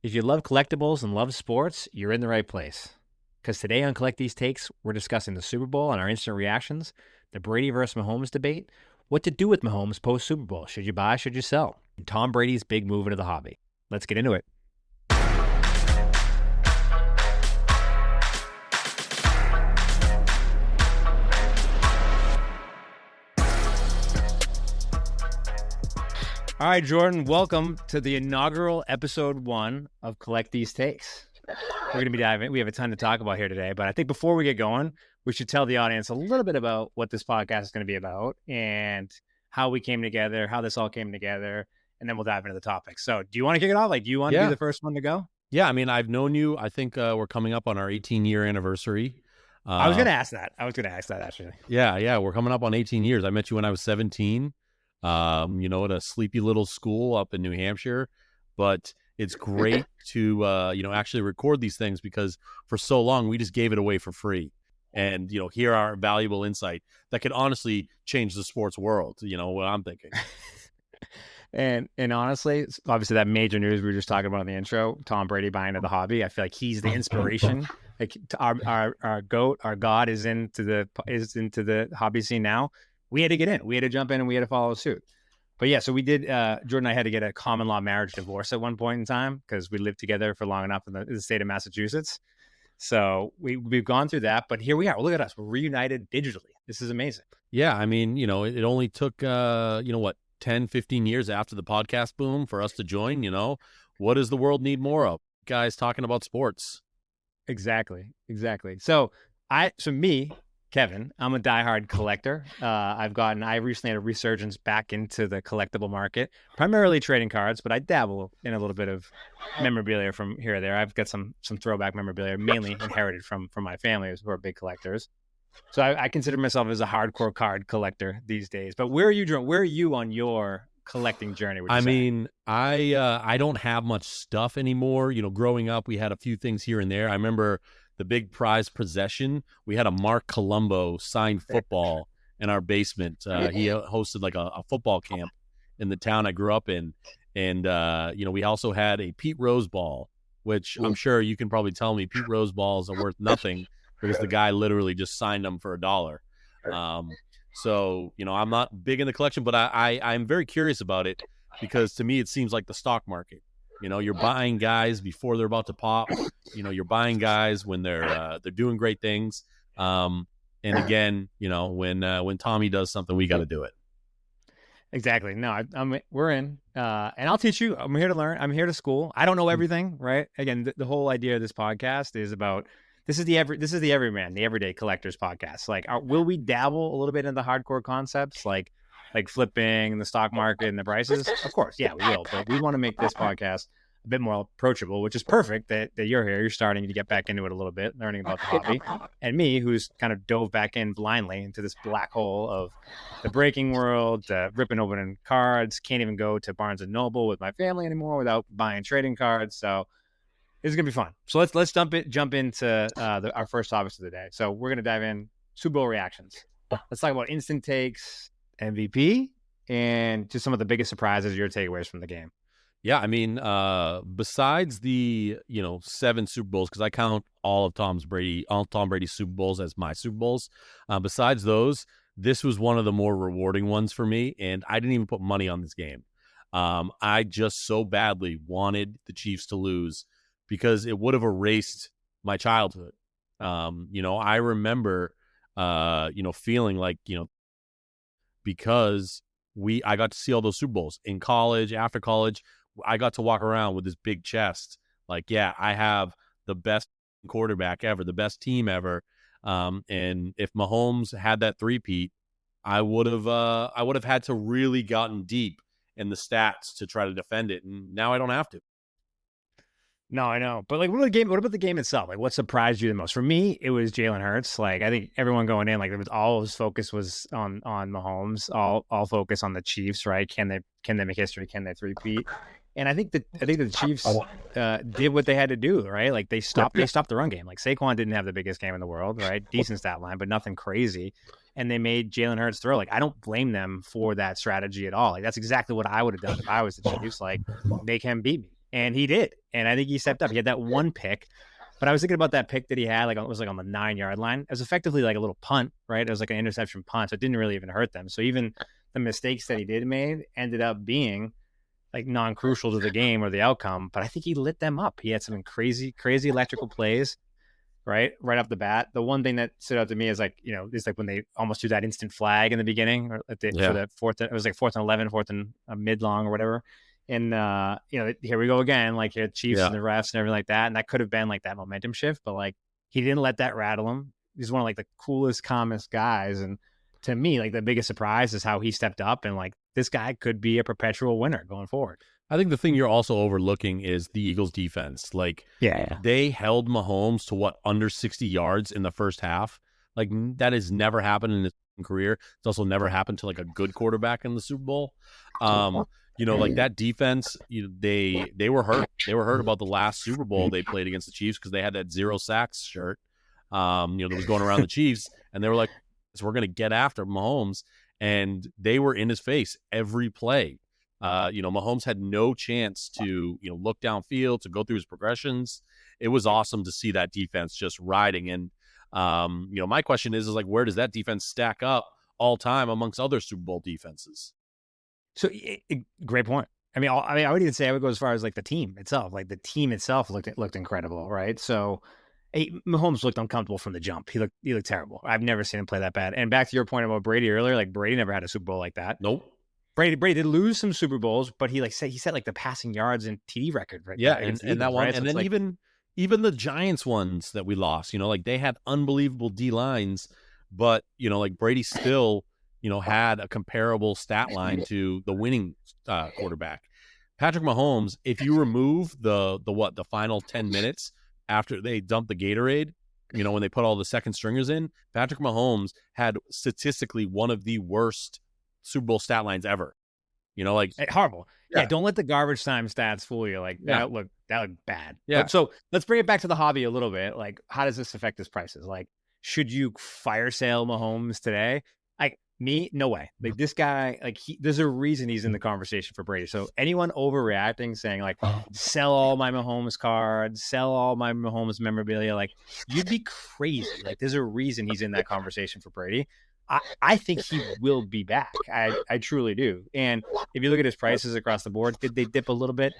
If you love collectibles and love sports, you're in the right place. Because today on Collect These Takes, we're discussing the Super Bowl and our instant reactions, the Brady versus Mahomes debate, what to do with Mahomes post Super Bowl. Should you buy, should you sell? And Tom Brady's big move into the hobby. Let's get into it. All right, Jordan, welcome to the inaugural episode 1 of Collect These Takes. We're going to be diving. We have a ton to talk about here today, but I think before we get going, we should tell the audience a little bit about what this podcast is going to be about and how we came together, how this all came together, and then we'll dive into the topic. So do you want to kick it off? Do you want to be the first one to go? Yeah, I mean, I've known you. I think we're coming up on our 18-year anniversary. I was going to ask that. Actually. Yeah. We're coming up on 18 years. I met you when I was 17, at a sleepy little school up in New Hampshire. But it's great to, actually record these things because for so long we just gave it away for free. And, hear our valuable insight that could honestly change the sports world, what I'm thinking. And honestly, obviously that major news we were just talking about in the intro, Tom Brady buying into the hobby. I feel like he's the inspiration. Like our GOAT, our God is into the hobby scene now. We had to get in. We had to jump in and we had to follow suit. But yeah, so we did. Jordan and I had to get a common law marriage divorce at one point in time because we lived together for long enough in the state of Massachusetts. So we've gone through that, but here we are. Well, look at us. We're reunited digitally. This is amazing. Yeah, I mean, it only took 10, 15 years after the podcast boom for us to join. What does the world need more of? Guys talking about sports. Exactly. So me, Kevin, I'm a diehard collector. I recently had a resurgence back into the collectible market, primarily trading cards, but I dabble in a little bit of memorabilia from here or there. I've got some throwback memorabilia, mainly inherited from my family who are big collectors. So I consider myself as a hardcore card collector these days. But where are you on your collecting journey? I don't have much stuff anymore. Growing up, we had a few things here and there. I remember the big prize possession. We had a Mark Colombo signed football in our basement. He hosted like a football camp in the town I grew up in. And, we also had a Pete Rose ball, which I'm sure you can probably tell me Pete Rose balls are worth nothing because the guy literally just signed them for $1. So, I'm not big in the collection, but I'm very curious about it because to me, it seems like the stock market. You're buying guys before they're about to pop. You're buying guys when they're doing great things. And again, when Tommy does something, we got to do it. Exactly. No, we're in, and I'll teach you. I'm here to learn. I'm here to school. I don't know everything, right? Again, the whole idea of this podcast is about this is the everyman, the everyday collectors podcast. Like, will we dabble a little bit in the hardcore concepts, like flipping the stock market and the prices? Of course, yeah, we will. But we want to make this podcast a bit more approachable, which is perfect that you're here. You're starting to get back into it a little bit, learning about the hobby. And me, who's kind of dove back in blindly into this black hole of the breaking world, ripping open cards, can't even go to Barnes & Noble with my family anymore without buying trading cards. So it's going to be fun. So let's jump into our first topics of the day. So we're going to dive in Super Bowl reactions. Let's talk about instant takes, MVP, and just some of the biggest surprises, your takeaways from the game. Yeah, I mean, besides the 7 Super Bowls, because I count all Tom Brady's Super Bowls as my Super Bowls. Besides those, this was one of the more rewarding ones for me, and I didn't even put money on this game. I just so badly wanted the Chiefs to lose because it would have erased my childhood. I remember, feeling like, because I got to see all those Super Bowls in college, after college. I got to walk around with this big chest. Like, yeah, I have the best quarterback ever, the best team ever. And if Mahomes had that three-peat, I would have had to really gotten deep in the stats to try to defend it. And now I don't have to. No, I know. But what about the game itself? Like, what surprised you the most? For me, it was Jalen Hurts. Like, I think everyone going in, all his focus was on Mahomes, all focus on the Chiefs, right? Can they make history? Can they three-peat? And I think the Chiefs did what they had to do, right? Like, they stopped the run game. Like, Saquon didn't have the biggest game in the world, right? Decent stat line, but nothing crazy. And they made Jalen Hurts throw. Like, I don't blame them for that strategy at all. Like, that's exactly what I would have done if I was the Chiefs. Like, make him beat me. And he did. And I think he stepped up. He had that one pick. But I was thinking about that pick that he had, like it was like on the 9-yard line. It was effectively like a little punt, right? It was like an interception punt. So it didn't really even hurt them. So even the mistakes that he did made ended up being like non-crucial to the game or the outcome. But I think he lit them up. He had some crazy electrical plays, right off the bat. The one thing that stood out to me is like, it's like when they almost do that instant flag in the beginning or for the fourth, it was like 4th and 11, 4th and mid long or whatever. And here we go again, like here Chiefs and the refs and everything like that. And that could have been like that momentum shift, but like he didn't let that rattle him. He's one of like the coolest, calmest guys. And to me, like the biggest surprise is how he stepped up, and like this guy could be a perpetual winner going forward. I think the thing you're also overlooking is the Eagles defense. Like, they held Mahomes to under 60 yards in the first half. Like, that has never happened in his career. It's also never happened to like a good quarterback in the Super Bowl. Like that defense, they were hurt. They were hurt about the last Super Bowl they played against the Chiefs because they had that 0 sacks shirt, that was going around the Chiefs, and they were like, so we're going to get after Mahomes, and they were in his face every play. Mahomes had no chance to, look downfield, to go through his progressions. It was awesome to see that defense just riding. And, my question is like, where does that defense stack up all time amongst other Super Bowl defenses? So great point. I would even say I would go as far as like the team itself. Like the team itself looked incredible, right? So Mahomes looked uncomfortable from the jump. He looked terrible. I've never seen him play that bad. And back to your point about Brady earlier, like Brady never had a Super Bowl like that. Nope. Brady did lose some Super Bowls, but he set like the passing yards and TD record, right? Yeah, and that one, right? And so then even the Giants ones that we lost, like they had unbelievable D lines, but like Brady still, had a comparable stat line to the winning quarterback. Patrick Mahomes, if you remove the final 10 minutes after they dumped the Gatorade, when they put all the second stringers in, Patrick Mahomes had statistically one of the worst Super Bowl stat lines ever. Horrible. Yeah, don't let the garbage time stats fool you. Like that looked bad. Yeah. But, so let's bring it back to the hobby a little bit. Like, how does this affect his prices? Like, should you fire sale Mahomes today? Like me, no way. Like this guy, like there's a reason he's in the conversation for Brady. So anyone overreacting, saying like, sell all my Mahomes cards, sell all my Mahomes memorabilia, like you'd be crazy. Like there's a reason he's in that conversation for Brady. I think he will be back. I truly do. And if you look at his prices across the board, did they dip a little bit?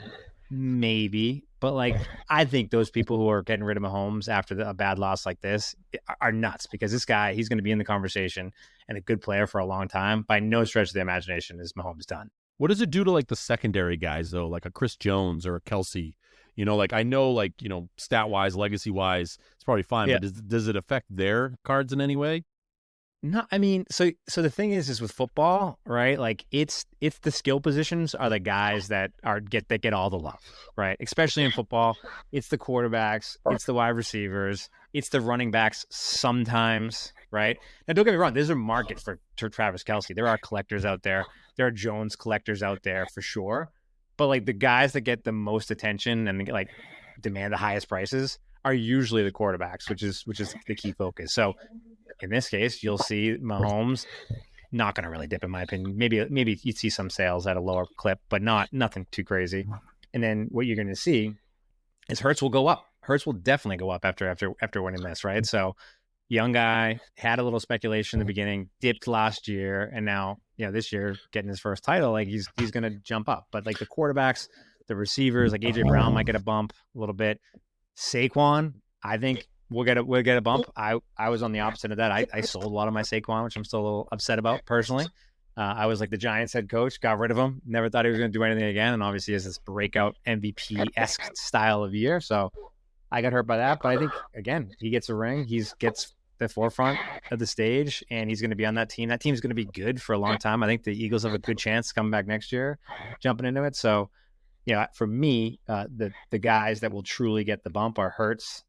Maybe. But like, I think those people who are getting rid of Mahomes after a bad loss like this are nuts, because this guy, he's going to be in the conversation and a good player for a long time. By no stretch of the imagination is Mahomes done. What does it do to like the secondary guys though, like a Chris Jones or a Kelsey? Like I know, like, stat wise, legacy wise, it's probably fine. Yeah. But does it affect their cards in any way? No, so the thing is with football, right? Like it's the skill positions are the guys that get all the love, right? Especially in football, it's the quarterbacks, it's the wide receivers, it's the running backs sometimes, right? Now, don't get me wrong, there's a market for Travis Kelce. There are collectors out there. There are Jones collectors out there for sure. But like the guys that get the most attention and like demand the highest prices are usually the quarterbacks, which is the key focus. So in this case, you'll see Mahomes not going to really dip, in my opinion. Maybe you'd see some sales at a lower clip, but nothing too crazy. And then what you're going to see is Hurts will go up. Hurts will definitely go up after winning this, right? So young guy, had a little speculation in the beginning, dipped last year, and now this year getting his first title, like he's going to jump up. But like the quarterbacks, the receivers, like AJ Brown might get a bump a little bit. Saquon, I think we'll get a bump. I was on the opposite of that. I sold a lot of my Saquon, which I'm still a little upset about personally. I was like the Giants head coach, got rid of him, never thought he was going to do anything again, and obviously has this breakout MVP-esque style of year. So I got hurt by that, but I think again he gets a ring. He gets the forefront of the stage, and he's going to be on that team. That team's going to be good for a long time. I think the Eagles have a good chance coming back next year, jumping into it. So for me, the guys that will truly get the bump are Hurts,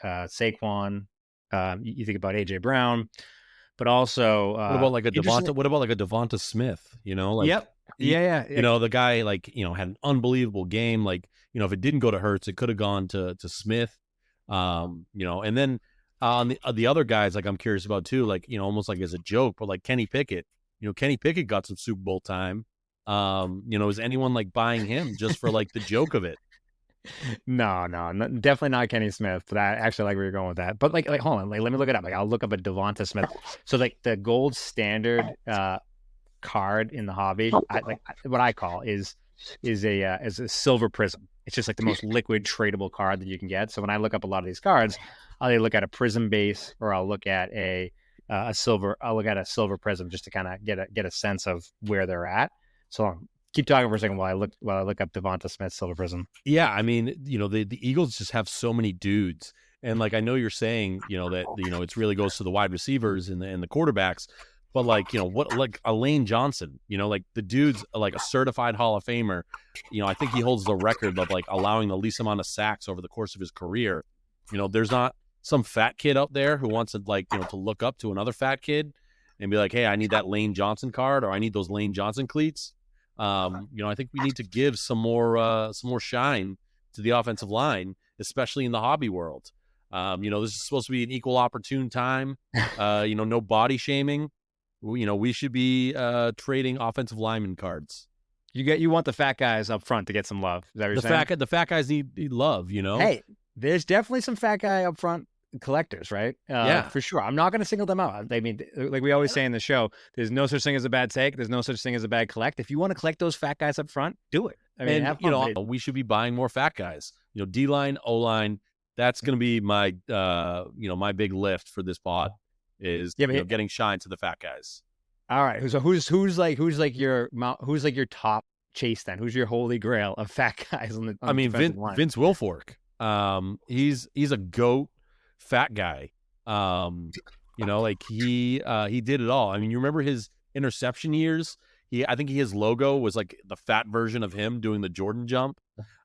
Saquon. You think about AJ Brown, but also what about like a Devonta Smith? Yep. Yeah. The guy had an unbelievable game. Like if it didn't go to Hurts, it could have gone to Smith. And then on the other guys, like I'm curious about too. Like almost like as a joke, but like Kenny Pickett. Kenny Pickett got some Super Bowl time. Is anyone like buying him just for like the joke of it? Definitely not Kenny Smith. But I actually like where you're going with that. But like, hold on, like, let me look it up. Like, I'll look up a Devonta Smith. So like the gold standard card in the hobby, what I call is a silver prism. It's just like the most liquid tradable card that you can get. So when I look up a lot of these cards, I'll either look at a prism base or I'll look at a silver. I'll look at a silver prism just to kind of get a sense of where they're at. So keep talking for a second while I look up Devonta Smith silver prism. Yeah, I mean, the Eagles just have so many dudes, and like I know you're saying, that it really goes to the wide receivers and the quarterbacks, but like what like a Lane Johnson, like the dude's like a certified Hall of Famer. I think he holds the record of like allowing the least amount of sacks over the course of his career. There's not some fat kid out there who wants to like to look up to another fat kid and be like, hey, I need that Lane Johnson card, or I need those Lane Johnson cleats. I think we need to give some more shine to the offensive line, especially in the hobby world. This is supposed to be an equal opportune time. No body shaming. We should be trading offensive lineman cards. You want the fat guys up front to get some love. Is that what you're saying? The fat guys need love. Hey, there's definitely some fat guy up front collectors, right? Yeah, for sure. I'm not going to single them out. I mean, like we always say in the show, there's no such thing as a bad take. There's no such thing as a bad collect. If you want to collect those fat guys up front, do it. I mean, and we should be buying more fat guys. D line, O line. That's going to be my my big lift for this pod is getting shine to the fat guys. All right. So who's like your top chase then? Who's your holy grail of fat guys on the? I mean, Vince Wilfork. He's a GOAT fat guy. Like he did it all. I mean, you remember his interception years? I think his logo was like the fat version of him doing the Jordan jump.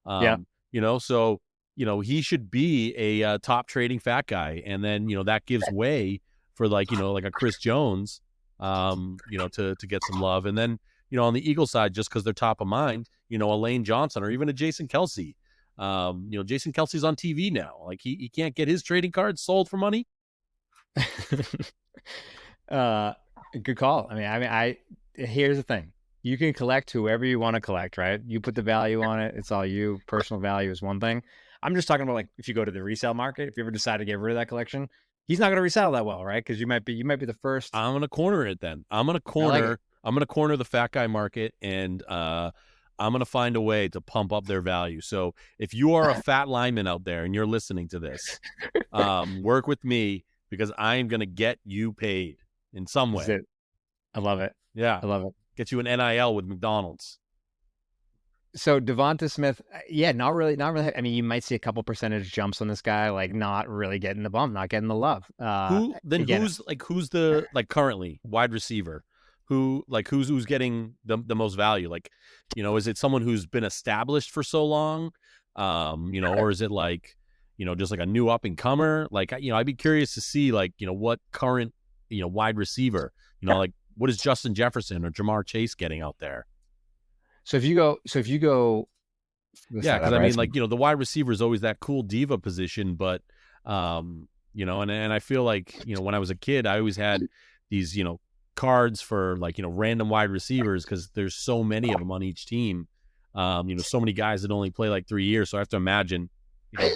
So he should be a top trading fat guy, and then that gives way for like a Chris Jones, to get some love, and then on the Eagle side, just because they're top of mind, a Lane Johnson or even a Jason Kelce. Jason Kelce's on TV now. Like he can't get his trading cards sold for money. Good call. I here's the thing. You can collect whoever you want to collect, right? You put the value on it. It's all you. Personal value is one thing. I'm just talking about like if you go to the resale market, if you ever decide to get rid of that collection, he's not going to resell that well, right? Because you might be the first. I'm going to corner it then. I'm going to corner the fat guy market, and I'm going to find a way to pump up their value. So if you are a fat lineman out there and you're listening to this, work with me because I am going to get you paid in some way. I love it. Yeah. I love it. Get you an NIL with McDonald's. So Devonta Smith, not really. I mean, you might see a couple percentage jumps on this guy, like not really getting the bump, not getting the love. Who's the currently wide receiver? Who's getting the most value? Like, is it someone who's been established for so long? Or is it like, just like a new up and comer? Like, I'd be curious to see like, what current, wide receiver, like what is Justin Jefferson or Jamar Chase getting out there? So if you go, yeah, because I mean, like, the wide receiver is always that cool diva position, but, and I feel like, when I was a kid, I always had these, cards for like, random wide receivers because there's so many of them on each team. So many guys that only play like 3 years. So I have to imagine,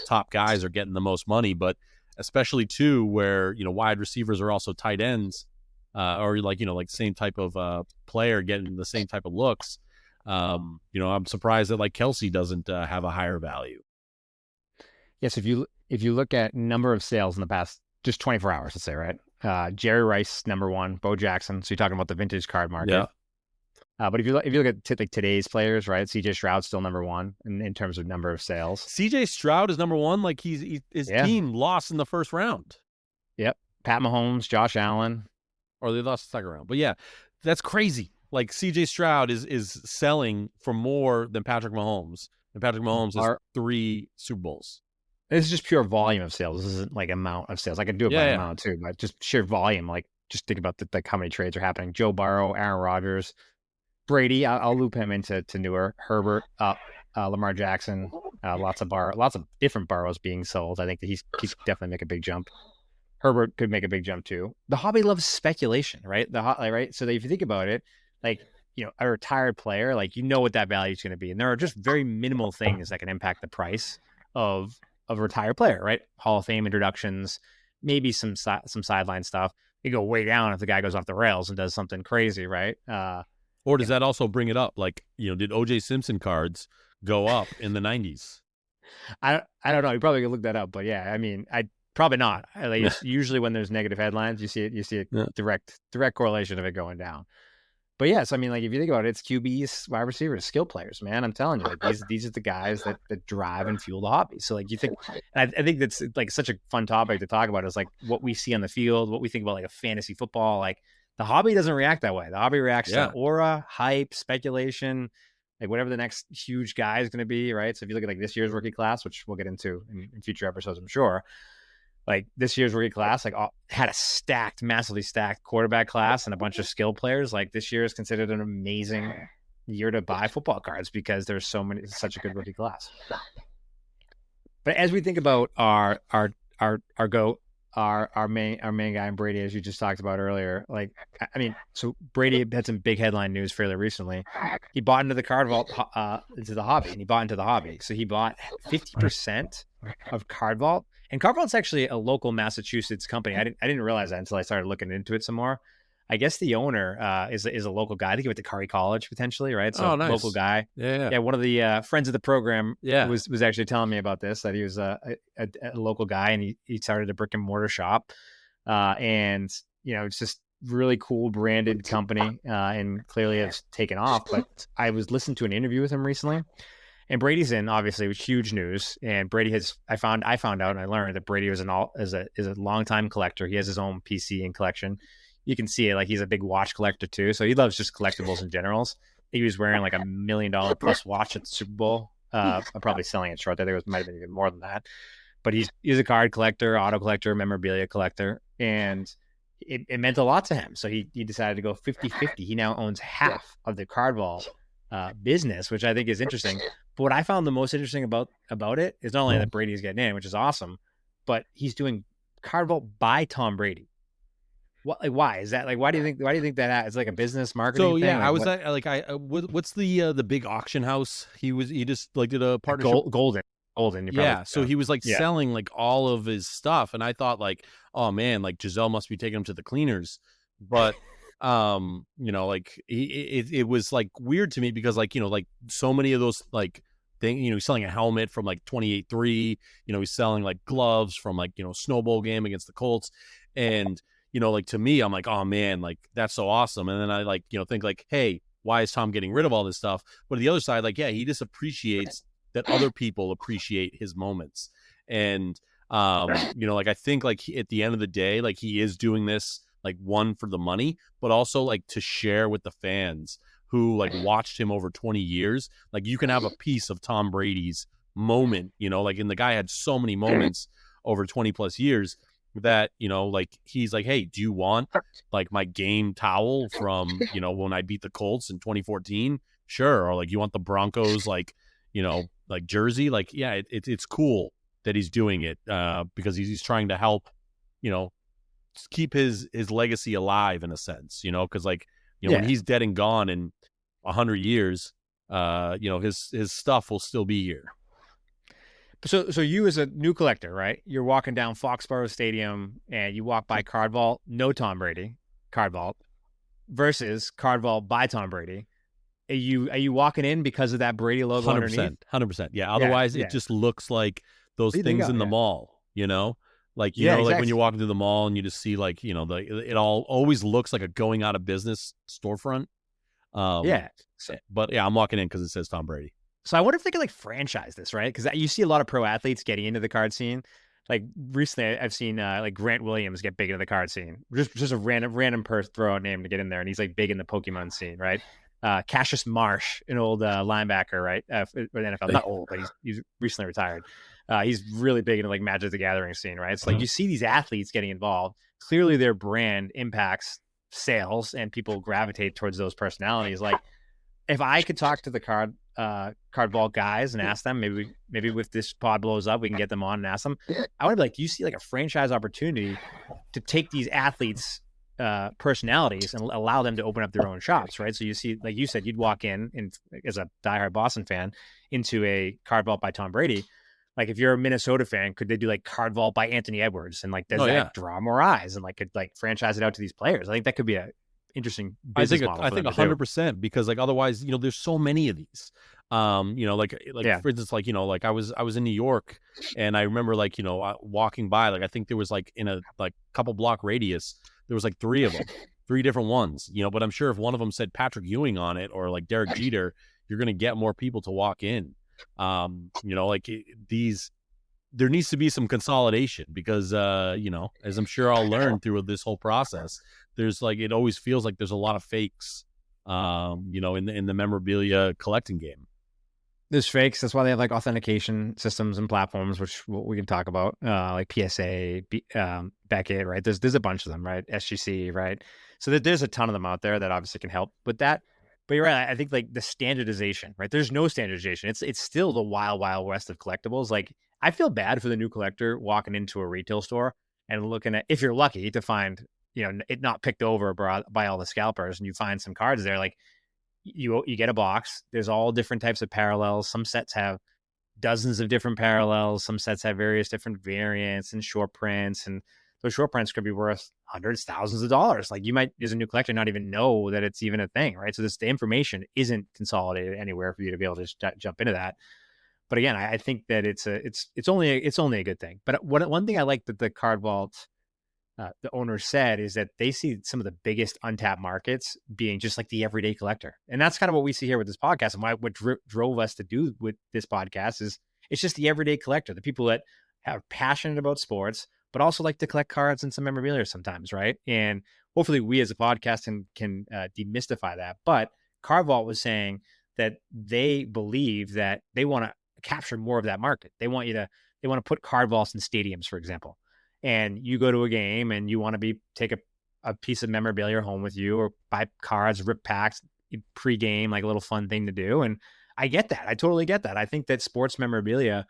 top guys are getting the most money, but especially too, where, wide receivers are also tight ends, or like, like same type of player getting the same type of looks. I'm surprised that like Kelce doesn't have a higher value. Yes, if you look at number of sales in the past just 24 hours, let's say, right? Jerry Rice number one, Bo Jackson. So you're talking about the vintage card market. Yeah. But if you look at like today's players, right? CJ Stroud's still number one in terms of number of sales. CJ Stroud is number one. Like his team lost in the first round. Yep. Pat Mahomes, Josh Allen, or they lost the second round. But yeah, that's crazy. Like CJ Stroud is selling for more than Patrick Mahomes, and Patrick Mahomes has 3 Super Bowls. This is just pure volume of sales. This isn't like amount of sales. I can do it by amount too, but just sheer volume. Like just think about like how many trades are happening. Joe Burrow, Aaron Rodgers, Brady. I'll loop him into newer. Herbert up, Lamar Jackson. Lots of different Burrows being sold. I think that he's definitely make a big jump. Herbert could make a big jump too. The hobby loves speculation, right? Right. So that if you think about it, like a retired player, like what that value is going to be, and there are just very minimal things that can impact the price of a retired player, right? Hall of Fame introductions, maybe some sideline stuff. You go way down if the guy goes off the rails and does something crazy, right? Or does that also bring it up? Like, did O.J. Simpson cards go up in the 90s? I don't know. You probably could look that up, but yeah, I mean, I probably not. At least usually when there's negative headlines, you see a direct correlation of it going down. But yes, I mean, like if you think about it, it's QBs, wide receivers, skill players, man. I'm telling you, like these are the guys that drive and fuel the hobby. So like you think, and I think that's like such a fun topic to talk about is like what we see on the field, what we think about like a fantasy football. Like the hobby doesn't react that way. The hobby reacts to aura, hype, speculation, like whatever the next huge guy is going to be, right? So if you look at like this year's rookie class, which we'll get into in future episodes, I'm sure. Like this year's rookie class, like had a massively stacked quarterback class and a bunch of skill players. Like this year is considered an amazing year to buy football cards because there's such a good rookie class. But as we think about our GOAT, our main guy in Brady, as you just talked about earlier, like I mean, so Brady had some big headline news fairly recently. He bought into the card vault, into the hobby, and he bought into the hobby. So he bought 50% of Card Vault. And Card Vault's actually a local Massachusetts company. I didn't realize that until I started looking into it some more. I guess the owner is a local guy. I think he went to Curry College potentially, right? So nice. Local guy. Yeah. One of the friends of the program was actually telling me about this, that he was a local guy and he started a brick and mortar shop. And it's just really cool branded company and clearly has taken off. But I was listening to an interview with him recently. And Brady's in, obviously, it was huge news. And Brady I found out and I learned that Brady is a longtime collector. He has his own PC and collection. You can see it, like he's a big watch collector too. So he loves just collectibles in generals. He was wearing like $1 million plus watch at the Super Bowl. I'm probably selling it short. I think it might have been even more than that. But he's a card collector, auto collector, memorabilia collector. And it meant a lot to him. So he decided to go 50-50. He now owns half of the Card Vault business, which I think is interesting. But what I found the most interesting about it is not only that Brady's getting in, which is awesome, but he's doing Card Vault by Tom Brady. What? Like, why is that? Like, why do you think that it's like a business marketing thing? Yeah, what's the big auction house? He just like did a partnership. Golden. So he was like selling like all of his stuff, and I thought like, oh man, like Giselle must be taking him to the cleaners, but. Like it was like weird to me because like, like so many of those like things, he's selling a helmet from like 28-3, he's selling like gloves from like, Snowball game against the Colts. And, like to me, I'm like, oh man, like that's so awesome. And then I like, think like, hey, why is Tom getting rid of all this stuff? But the other side, like, yeah, he just appreciates that other people appreciate his moments. And, like, I think like at the end of the day, like he is doing this, like one for the money, but also like to share with the fans who like watched him over 20 years. Like you can have a piece of Tom Brady's moment, like, and the guy had so many moments over 20 plus years that, like he's like, hey, do you want like my game towel from, when I beat the Colts in 2014? Sure. Or like, you want the Broncos, like, like jersey? Like, yeah, it's cool that he's doing it because he's trying to help, keep his legacy alive in a sense, because like, when he's dead and gone in 100 years, his stuff will still be here. So you as a new collector, right? You're walking down Foxborough Stadium and you walk by Card Vault, no Tom Brady, Card Vault, versus Card Vault by Tom Brady. Are you walking in because of that Brady logo 100%, underneath? 100%. Yeah. Otherwise, it just looks like those things in the mall, Like, like exactly. when you're walking through the mall and you just see like, it all always looks like a going out of business storefront. But yeah, I'm walking in because it says Tom Brady. So I wonder if they could like franchise this, right? Because you see a lot of pro athletes getting into the card scene. Like recently I've seen like Grant Williams get big into the card scene. Just a random person throw a name to get in there. And he's like big in the Pokemon scene, right? Cassius Marsh, an old linebacker, right? For the NFL, not old, but he's recently retired. He's really big into like Magic the Gathering scene, right? So like you see these athletes getting involved. Clearly their brand impacts sales and people gravitate towards those personalities. Like if I could talk to the Card Vault guys and ask them, maybe if this pod blows up, we can get them on and ask them. I would be like, do you see like a franchise opportunity to take these athletes personalities and allow them to open up their own shops, right? So you see, like you said, you'd walk in and as a diehard Boston fan into a card vault by Tom Brady. Like if you're a Minnesota fan, could they do like card vault by Anthony Edwards? And like, does Oh yeah. that draw more eyes and like could like franchise it out to these players? I think that could be a interesting I business think model for them to do. 100% because like otherwise, there's so many of these. Like Yeah. for instance, like like I was in New York, and I remember like walking by, like I think there was like in a like couple block radius, there was like three of them, three different ones. But I'm sure if one of them said Patrick Ewing on it or like Derek Jeter, you're gonna get more people to walk in. Like these. There needs to be some consolidation because, as I'm sure I'll learn through this whole process, there's like, it always feels like there's a lot of fakes, in the memorabilia collecting game. There's fakes. That's why they have like authentication systems and platforms, which we can talk about, like PSA, Beckett, right? There's a bunch of them, right? SGC, right? So there's a ton of them out there that obviously can help with that. But you're right. I think like the standardization, right? There's no standardization. It's still the wild, wild west of collectibles. Like I feel bad for the new collector walking into a retail store and looking at, if you're lucky to find, it not picked over by all the scalpers, and you find some cards there, like you get a box. There's all different types of parallels. Some sets have dozens of different parallels. Some sets have various different variants and short prints, and those short prints could be worth hundreds, thousands of dollars. Like you might, as a new collector, not even know that it's even a thing, right? So the information isn't consolidated anywhere for you to be able to just jump into that. But again, I think that it's only a good thing. But one thing I like that the Card Vault, the owner said, is that they see some of the biggest untapped markets being just like the everyday collector. And that's kind of what we see here with this podcast. And what drove us to do with this podcast is it's just the everyday collector, the people that are passionate about sports, but also like to collect cards and some memorabilia sometimes, right? And hopefully we as a podcast can demystify that. But Card Vault was saying that they believe that they want to capture more of that market. They want to put card vaults in stadiums, for example. And you go to a game and you want to take a piece of memorabilia home with you, or buy cards, rip packs pre-game, like a little fun thing to do. And I get that. I totally get that. I think that sports memorabilia,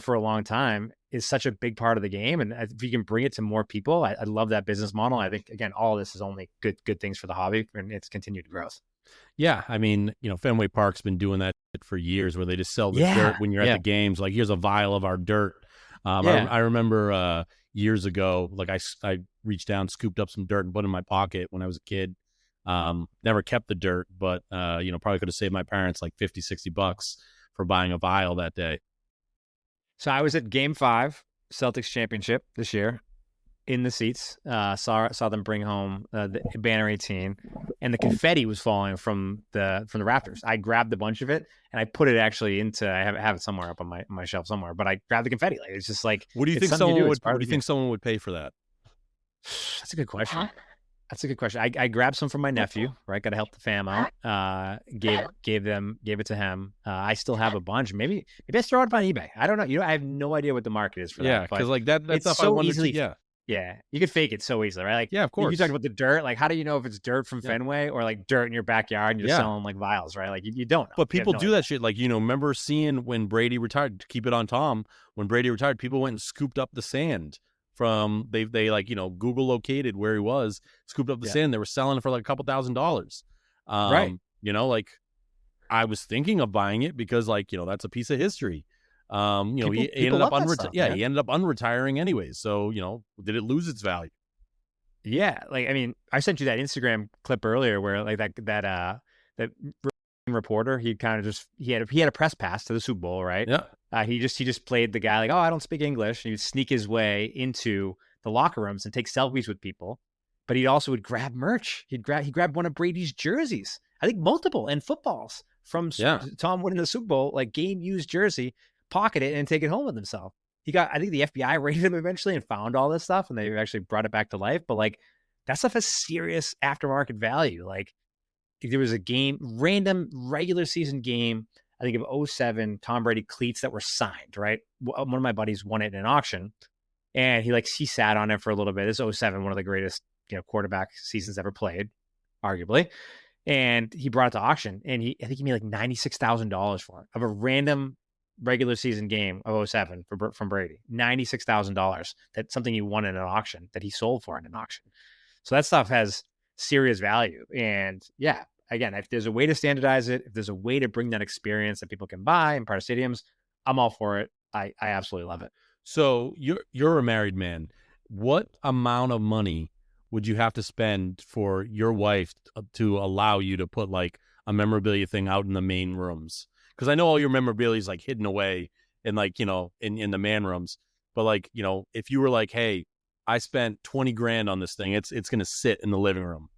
for a long time is such a big part of the game. And if you can bring it to more people, I love that business model. I think, again, all this is only good things for the hobby and its continued growth. Yeah. I mean, Fenway Park's been doing that for years, where they just sell the dirt when you're at the games. Like, here's a vial of our dirt. I remember years ago, like I reached down, scooped up some dirt and put it in my pocket when I was a kid. Never kept the dirt, but, probably could have saved my parents like $50-$60 for buying a vial that day. So I was at Game 5, Celtics championship this year, in the seats. Saw them bring home the banner 18, and the confetti was falling from the rafters. I grabbed a bunch of it and I put it actually into. I have it somewhere up on my shelf somewhere. But I grabbed the confetti. Like, it's just like, what do you think someone would pay for that? That's a good question. That's a good question. I grabbed some from my nephew, right? Got to help the fam out. Gave it to him. I still have a bunch. Maybe I throw it on eBay. I don't know. I have no idea what the market is for that. Yeah, because like that's it's so easily. Yeah, you could fake it so easily, right? Like, yeah, of course. You talked about the dirt. Like, how do you know if it's dirt from Fenway or like dirt in your backyard and you're selling like vials, right? Like, you don't know. But people do that shit. Like, remember seeing when Brady retired, to keep it on Tom, when Brady retired, people went and scooped up the sand from, they like, Google located where he was, scooped up the sand. They were selling it for like a couple $1,000s. Right. Like, I was thinking of buying it because like, he ended up he ended up unretiring anyways. So, did it lose its value? Yeah. Like, I mean, I sent you that Instagram clip earlier where like that reporter, he kind of just, he had a press pass to the Super Bowl, right? Yeah. He just played the guy like, oh, I don't speak English. And he would sneak his way into the locker rooms and take selfies with people. But he also would grab merch. He grabbed one of Brady's jerseys, I think multiple, and footballs from Tom winning the Super Bowl, like game used jersey, pocket it and take it home with himself. I think the FBI raided him eventually and found all this stuff, and they actually brought it back to life. But like, that stuff has serious aftermarket value. Like, if there was a game, random regular season game, I think of 2007 Tom Brady cleats that were signed, right? One of my buddies won it in an auction, and he sat on it for a little bit. This 2007, one of the greatest quarterback seasons ever played, arguably. And he brought it to auction, and I think he made like $96,000 for it, of a random regular season game of 2007 from Brady. $96,000. That's something he won in an auction that he sold for in an auction. So that stuff has serious value. And yeah, again, if there's a way to standardize it, if there's a way to bring that experience that people can buy in part of stadiums, I'm all for it. I absolutely love it. So you're a married man. What amount of money would you have to spend for your wife to allow you to put like a memorabilia thing out in the main rooms? Because I know all your memorabilia is like hidden away in like, in the man rooms. But like, if you were like, hey, I spent 20 grand on this thing, it's gonna sit in the living room.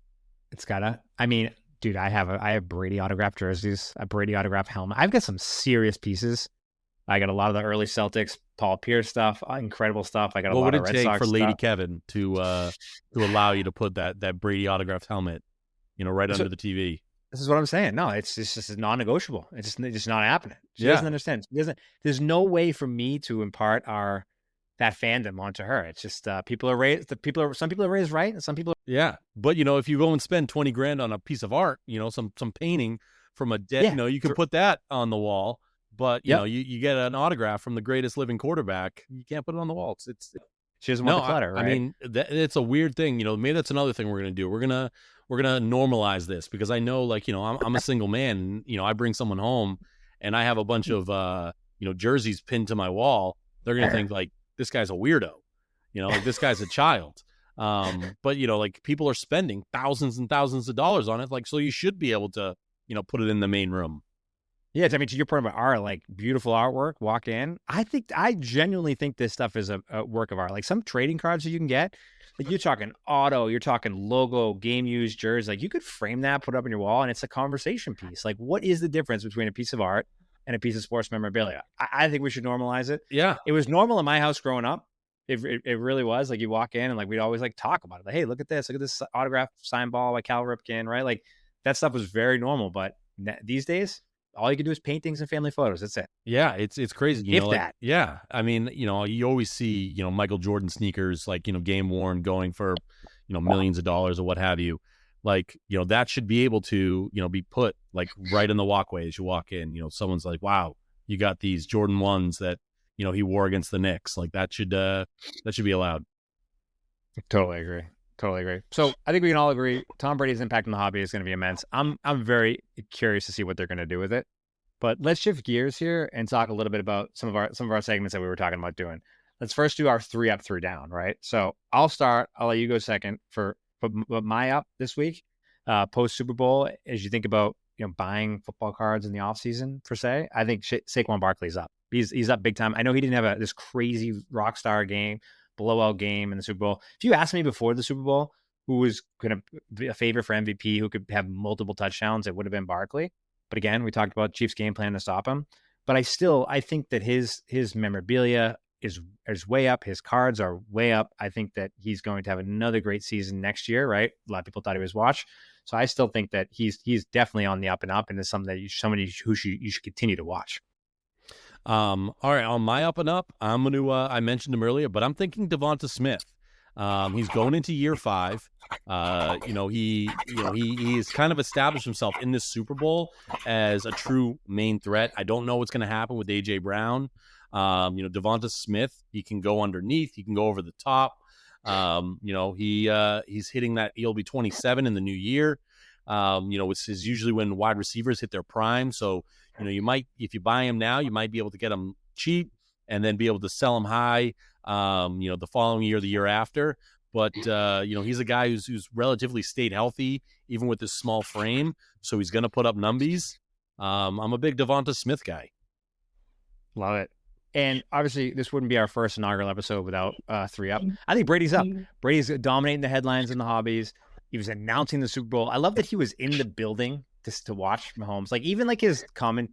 It's gotta, I mean, dude, I have Brady autographed jerseys, a Brady autographed helmet. I've got some serious pieces. I got a lot of the early Celtics, Paul Pierce stuff, incredible stuff. I got a What lot would of it Red take Sox for Lady stuff. Kevin to allow you to put that Brady autographed helmet, right So under the TV? this is what I'm saying. No, it's just non-negotiable. It's just not happening. She doesn't Yeah. understand. She doesn't. There's no way for me to impart that fandom onto her. It's just people are raised. Some people are raised right, and some people. Yeah, but if you go and spend 20 grand on a piece of art, some painting from a dead, Yeah. you can put that on the wall. But Yep. you get an autograph from the greatest living quarterback, you can't put it on the wall. It's She doesn't want no, the clutter, I right? mean it's a weird thing. Maybe that's another thing we're gonna do. We're gonna normalize this because I know, like, I'm a single man. And, I bring someone home, and I have a bunch of jerseys pinned to my wall. They're gonna think like this guy's a weirdo. Like this guy's a child. But like people are spending thousands and thousands of dollars on it. Like, so you should be able to, put it in the main room. Yeah, I mean, to your point about art, like beautiful artwork, walk in. I genuinely think this stuff is a work of art. Like some trading cards that you can get, like you're talking auto, you're talking logo, game used jersey. Like you could frame that, put it up on your wall, and it's a conversation piece. Like, what is the difference between a piece of art and a piece of sports memorabilia? I think we should normalize it. Yeah. It was normal in my house growing up. It really was. Like you walk in and like we'd always like talk about it. Like, hey, look at this autograph signed ball by Cal Ripken, right? Like that stuff was very normal. But these days, all you can do is paintings and family photos. That's it. Yeah, it's crazy. If that. Yeah. I mean, you always see, Michael Jordan sneakers, like, game worn going for, millions of dollars or what have you. Like, that should be able to, be put like right in the walkway as you walk in. Someone's like, wow, you got these Jordan 1s that, he wore against the Knicks. Like that should be allowed. Totally agree. Totally agree. So I think we can all agree Tom Brady's impact on the hobby is going to be immense. I'm very curious to see what they're going to do with it. But let's shift gears here and talk a little bit about some of our segments that we were talking about doing. Let's first do our 3 up, 3 down, right? So I'll start. I'll let you go second for my up this week, post Super Bowl. As you think about buying football cards in the offseason per se, I think Saquon Barkley's up. He's up big time. I know he didn't have this crazy rock star game, blowout game in the Super Bowl. If you asked me before the Super Bowl who was going to be a favorite for MVP, who could have multiple touchdowns, it would have been Barkley. But again, we talked about Chiefs game plan to stop him. But I think that his memorabilia is way up. His cards are way up. I think that he's going to have another great season next year, right? A lot of people thought he was washed. So I still think that he's definitely on the up and up, and is something that somebody who you should continue to watch. All right, on my up and up, I'm going to, I mentioned him earlier, but I'm thinking Devonta Smith. He's going into year 5. He's kind of established himself in this Super Bowl as a true main threat. I don't know what's going to happen with AJ Brown. Devonta Smith, he can go underneath, he can go over the top. He's hitting that. He'll be 27 in the new year. Which is usually when wide receivers hit their prime. So, you might, if you buy him now, you might be able to get him cheap and then be able to sell him high, the following year, the year after. But, he's a guy who's relatively stayed healthy, even with this small frame. So he's going to put up numbies. I'm a big Devonta Smith guy. Love it. And obviously, this wouldn't be our first inaugural episode without 3 up. I think Brady's up. Brady's dominating the headlines and the hobbies. He was announcing the Super Bowl. I love that he was in the building just to watch Mahomes. Like even like his commentating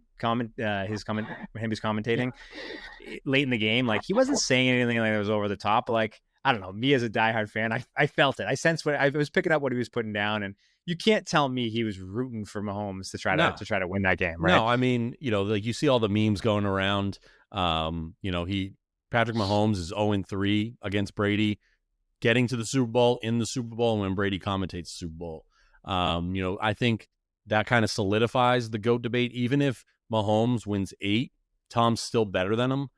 late in the game. Like he wasn't saying anything like that was over the top. But like I don't know, me as a diehard fan, I felt it. I sensed what I was picking up what he was putting down, and you can't tell me he was rooting for Mahomes to try to win that game, right? No, I mean, like you see all the memes going around. Patrick Mahomes is 0-3 against Brady, getting to the Super Bowl, in the Super Bowl, and when Brady commentates the Super Bowl. I think that kind of solidifies the GOAT debate. Even if Mahomes wins 8, Tom's still better than him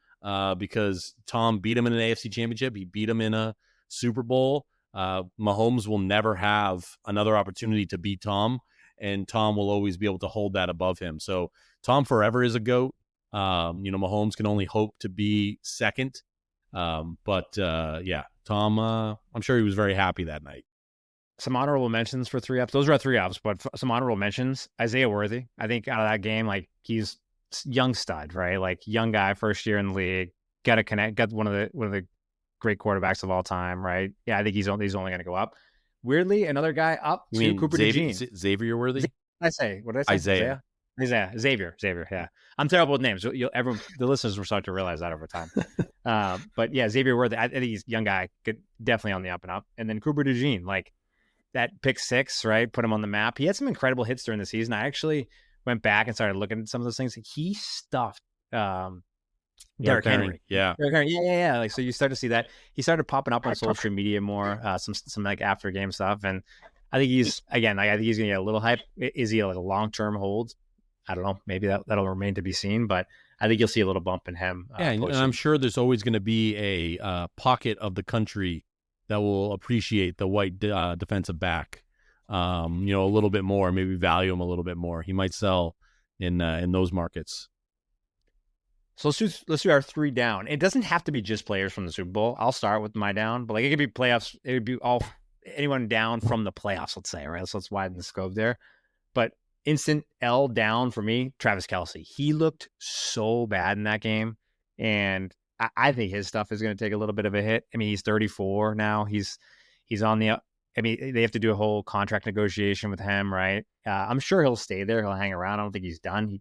because Tom beat him in an AFC championship. He beat him in a Super Bowl. Mahomes will never have another opportunity to beat Tom, and Tom will always be able to hold that above him. So Tom forever is a GOAT. Mahomes can only hope to be second. Tom, I'm sure he was very happy that night. Some honorable mentions for 3-ups. Those are our 3-ups, but some honorable mentions. Isaiah Worthy. I think out of that game, like, he's young stud, right? Like, young guy, first year in the league. Got to connect. Got one of the great quarterbacks of all time, right? Yeah, I think he's only going to go up. Weirdly, another guy up You to mean Cooper DeJean. Xavier Worthy? What did I say? Isaiah. Xavier. Yeah, I'm terrible with names. The listeners will start to realize that over time. But yeah, Xavier Worthy. I think he's a young guy, definitely on the up and up. And then Cooper DeJean, like, that pick 6, right? Put him on the map. He had some incredible hits during the season. I actually went back and started looking at some of those things. He stuffed Derrick Henry. Yeah. Derrick Henry. Yeah. Like, so you start to see that he started popping up on social media more, some like after game stuff. And I think he's I think he's gonna get a little hype. Is he like a long-term hold? I don't know. Maybe that'll remain to be seen, but I think you'll see a little bump in him. And I'm sure there's always going to be a pocket of the country that will appreciate the white defensive back, a little bit more, maybe value him a little bit more. He might sell in those markets. So let's do our 3 down. It doesn't have to be just players from the Super Bowl. I'll start with my down, but like, it could be playoffs. It would be anyone down from the playoffs, let's say, right? So let's widen the scope there. But instant L down for me, Travis Kelce. He looked so bad in that game, and I think his stuff is going to take a little bit of a hit. I mean, he's 34 now. He's on the. I mean, they have to do a whole contract negotiation with him, right? I'm sure he'll stay there. He'll hang around. I don't think he's done.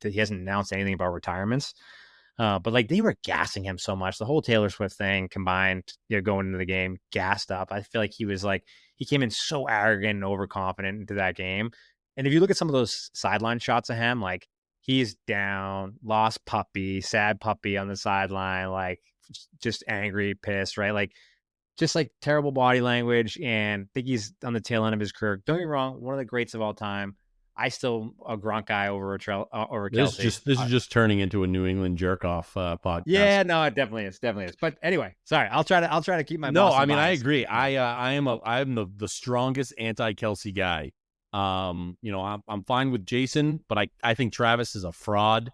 He hasn't announced anything about retirements. But like, they were gassing him so much. The whole Taylor Swift thing combined, going into the game, gassed up. I feel like he came in so arrogant and overconfident into that game. And if you look at some of those sideline shots of him, like, he's down, lost puppy, sad puppy on the sideline, like, just angry, pissed, right? Like, just like terrible body language. And I think he's on the tail end of his career. Don't get me wrong, one of the greats of all time. I still a Gronk guy over Kelce. This is just turning into a New England jerk off podcast. Yeah, no, it definitely is. But anyway, sorry, I'll try to keep my. No, I mean, bias. I agree. I'm the strongest anti-Kelce guy. I'm fine with Jason, but I think Travis is a fraud.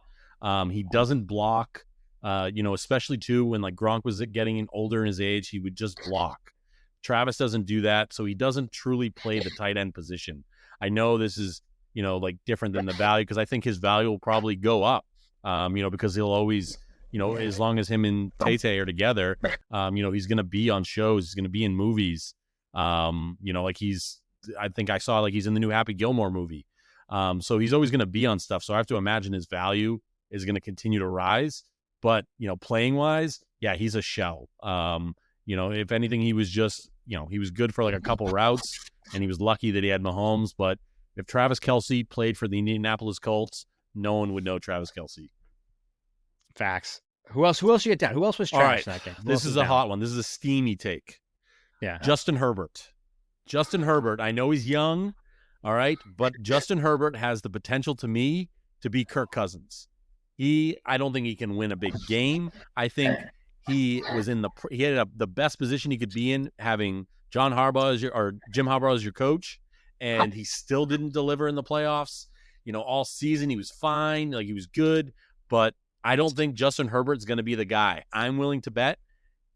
He doesn't block. Especially too when like Gronk was getting older in his age, he would just block. Travis doesn't do that, so he doesn't truly play the tight end position. I know this is like different than the value, because I think his value will probably go up. Because he'll always, as long as him and Tay are together, he's going to be on shows, he's going to be in movies. I think I saw like he's in the new Happy Gilmore movie. So he's always going to be on stuff. So I have to imagine his value is going to continue to rise. But, playing wise, yeah, he's a shell. If anything, he was just, he was good for like a couple routes, and he was lucky that he had Mahomes. But if Travis Kelce played for the Indianapolis Colts, no one would know Travis Kelce. Facts. Who else you get down? Who else was trash in that game? This is a hot one. This is a steamy take. Yeah. Justin Herbert. I know he's young, all right, but Justin Herbert has the potential to me to be Kirk Cousins. I don't think he can win a big game. I think he was he had the best position he could be in, having Jim Harbaugh as your coach, and he still didn't deliver in the playoffs. All season he was fine, like he was good, but I don't think Justin Herbert's going to be the guy. I'm willing to bet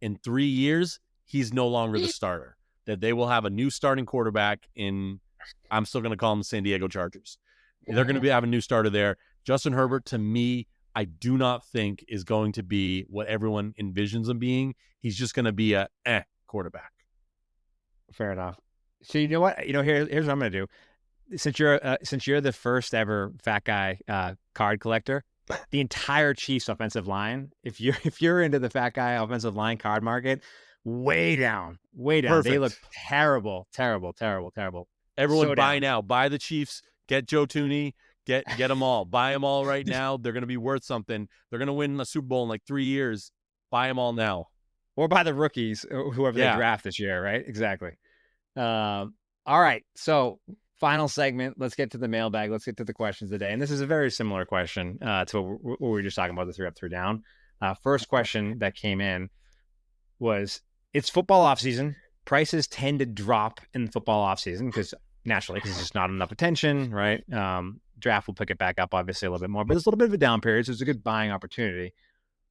in 3 years he's no longer the starter, that they will have a new starting quarterback I'm still going to call them the San Diego Chargers. They're going to have a new starter there. Justin Herbert, to me, I do not think is going to be what everyone envisions him being. He's just going to be a quarterback. Fair enough. So you know what? Here's what I'm going to do. Since you're the first ever fat guy card collector, the entire Chiefs offensive line, if you're into the fat guy offensive line card market, way down. Perfect. They look terrible. Everyone so buy down. now. Buy the Chiefs. Get Joe Tooney. Get them all. Buy them all right now. They're going to be worth something. They're going to win a Super Bowl in like 3 years. Buy them all now. Or buy the rookies, whoever they draft this year, right? Exactly. All right. So final segment. Let's get to the mailbag. Let's get to the questions today. And this is a very similar question to what we were just talking about, the 3 up, 3 down. First question that came in was, it's football off season. prices tend to drop in the football offseason because naturally, because there's just not enough attention, right? Draft will pick it back up, obviously, a little bit more, but it's a little bit of a down period, so it's a good buying opportunity.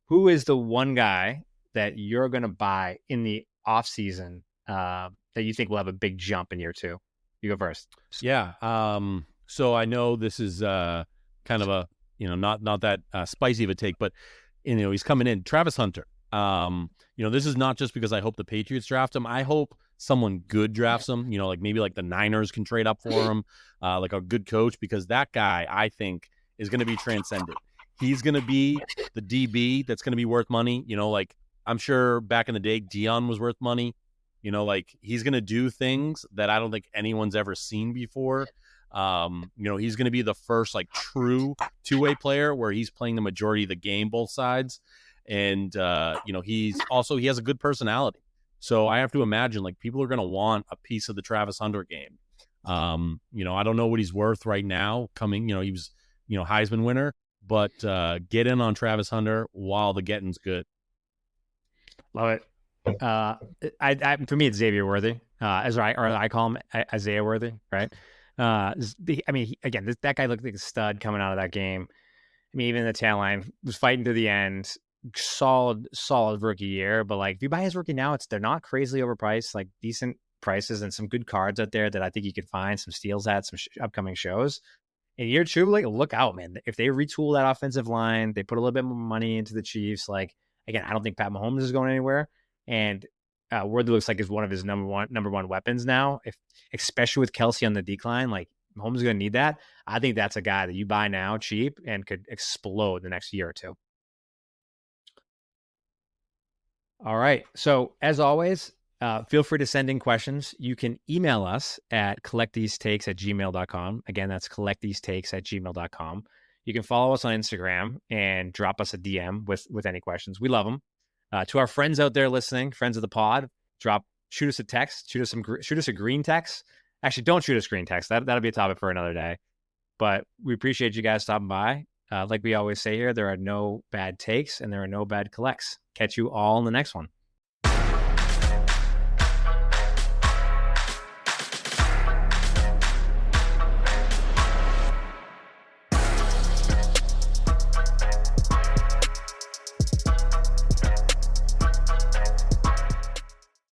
Who is the one guy that you're going to buy in the offseason that you think will have a big jump in year two? You go first. Yeah. So I know this is kind of a, not that spicy of a take, but, he's coming in. Travis Hunter. This is not just because I hope the Patriots draft him. I hope someone good drafts him, like maybe like the Niners can trade up for him, like a good coach, because that guy, I think, is going to be transcendent. He's going to be the DB that's going to be worth money. Like I'm sure back in the day, Dion was worth money. Like he's going to do things that I don't think anyone's ever seen before. He's going to be the first like true two-way player where he's playing the majority of the game, both sides. And, he has a good personality. So I have to imagine like people are going to want a piece of the Travis Hunter game. I don't know what he's worth right now coming, he was, Heisman winner, but get in on Travis Hunter while the getting's good. Love it. For me, it's Xavier Worthy, I call him Isaiah Worthy, right? That guy looked like a stud coming out of that game. I mean, even the tail line was fighting to the end. Solid rookie year. But like, if you buy his rookie now, they're not crazily overpriced. Like decent prices and some good cards out there that I think you could find some steals at some upcoming shows. In year two, like look out, man. If they retool that offensive line, they put a little bit more money into the Chiefs. Like again, I don't think Pat Mahomes is going anywhere. And Worthy looks like is one of his number one weapons now. Especially with Kelsey on the decline, like Mahomes is going to need that. I think that's a guy that you buy now cheap and could explode the next year or two. All right. So as always, feel free to send in questions. You can email us at collectthesetakes@gmail.com. Again, that's collectthesetakes@gmail.com. You can follow us on Instagram and drop us a DM with any questions. We love them. To our friends out there listening, friends of the pod, shoot us a text, shoot us a green text. Actually, don't shoot us green text. That'll be a topic for another day. But we appreciate you guys stopping by. Like we always say here, there are no bad takes and there are no bad collects. Catch you all in the next one.